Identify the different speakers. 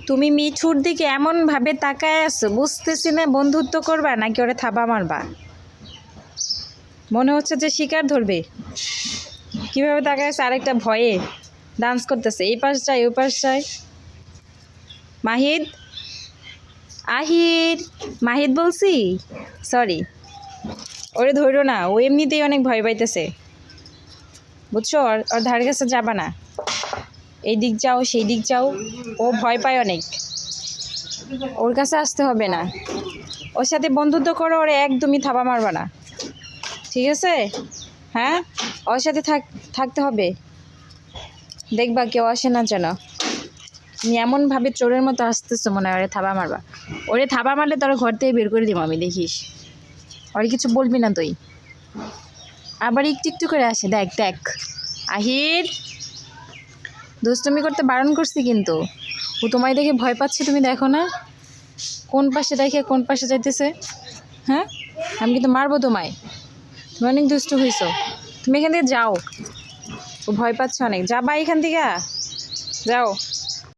Speaker 1: তুমি মিঠুর দিকে এমন ভাবে তাকায় আছো, বুঝতেছি না বন্ধুত্ব করবা নাকি ওরে থাবা মারবা। মনে হচ্ছে যে শিকার ধরবে। কিভাবে তাকায় আছে, আরেকটা ভয়ে ডান্স করতেছে, এই পাশ যায় ওই পাশ যায়। মাহিদ, আহির, মাহিদ বলছি, সরি। ওরে ধরো না, ও এমনিতেই অনেক ভয় পাইতেছে, বুঝছো। ওর ধারে কাছে যাবা না, এই দিক যাও সেই দিক যাও, ও ভয় পায় অনেক, ওর কাছে আসতে হবে না। ওর সাথে বন্ধুত্ব করো, ওরে একদমই থাবা মারবা না, ঠিক আছে? হ্যাঁ, ওর সাথে থাকতে হবে, দেখবা কেউ আসে না যেন। তুমি এমনভাবে চোরের মতো আসতেছো, মনে হয় ওরে থাবা মারবা। ওরে থাবা মারলে তোর ঘর থেকে বের করে দিব আমি, দেখিস। ওরে কিছু বলবি না তুই। আবার একটু একটু করে আসে, দেখ দেখ। আহির, দুষ্টুমি করতে বারণ করছি কিন্তু। ও তোমায় দেখে ভয় পাচ্ছে, তুমি দেখো না কোন পাশে দেখে কোন পাশে যাইতেছে। হ্যাঁ, আমি কিন্তু মারবো তোমায়, তুমি অনেক দুষ্টু হয়েছো। তুমি এখান থেকে যাও, ও ভয় পাচ্ছে অনেক, যাবা এখান থেকে, যাও।